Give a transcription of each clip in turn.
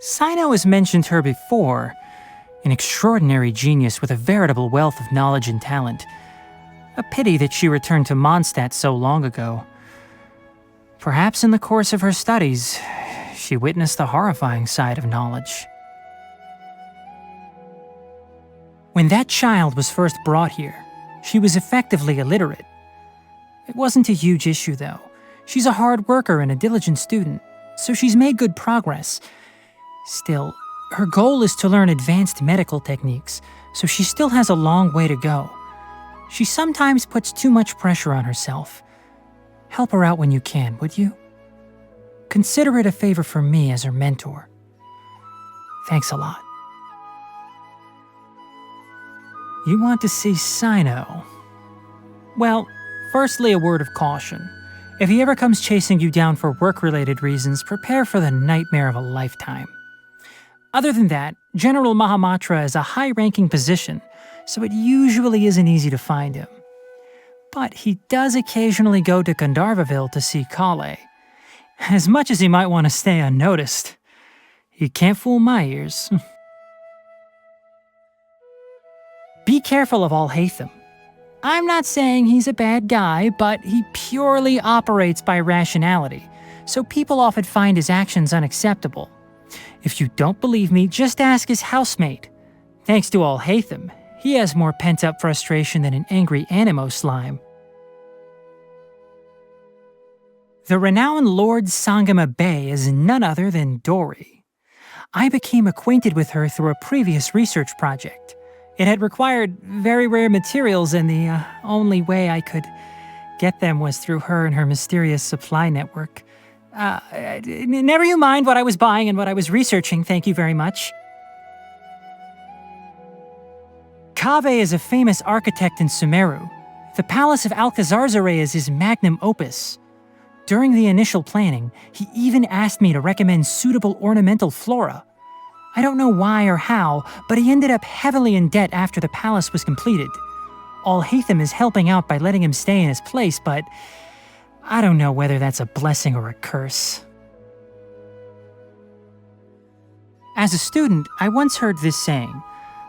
Cyno has mentioned her before, an extraordinary genius with a veritable wealth of knowledge and talent. A pity that she returned to Mondstadt so long ago. Perhaps in the course of her studies, she witnessed the horrifying side of knowledge. When that child was first brought here, she was effectively illiterate. It wasn't a huge issue, though. She's a hard worker and a diligent student, so she's made good progress. Still, her goal is to learn advanced medical techniques, so she still has a long way to go. She sometimes puts too much pressure on herself. Help her out when you can, would you? Consider it a favor for me as her mentor. Thanks a lot. You want to see Cyno? Well, firstly, a word of caution. If he ever comes chasing you down for work-related reasons, prepare for the nightmare of a lifetime. Other than that, General Mahamatra is a high-ranking position, so it usually isn't easy to find him. But he does occasionally go to Gandharvaville to see Collei. As much as he might want to stay unnoticed, he can't fool my ears. Be careful of Alhaitham. I'm not saying he's a bad guy, but he purely operates by rationality, so people often find his actions unacceptable. If you don't believe me, just ask his housemate. Thanks to Alhaitham, he has more pent-up frustration than an angry animo slime. The renowned Lord Sangama Bey is none other than Dori. I became acquainted with her through a previous research project. It had required very rare materials, and the only way I could get them was through her and her mysterious supply network. Never you mind what I was buying and what I was researching, thank you very much. Kaveh is a famous architect in Sumeru. The Palace of Alcazarzaray is his magnum opus. During the initial planning, he even asked me to recommend suitable ornamental flora. I don't know why or how, but he ended up heavily in debt after the palace was completed. Alhaitham is helping out by letting him stay in his place, but I don't know whether that's a blessing or a curse. As a student, I once heard this saying,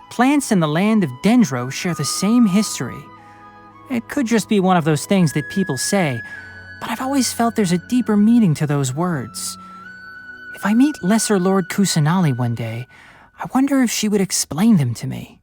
plants in the land of Dendro share the same history. It could just be one of those things that people say, but I've always felt there's a deeper meaning to those words. If I meet Lesser Lord Kusanali one day, I wonder if she would explain them to me.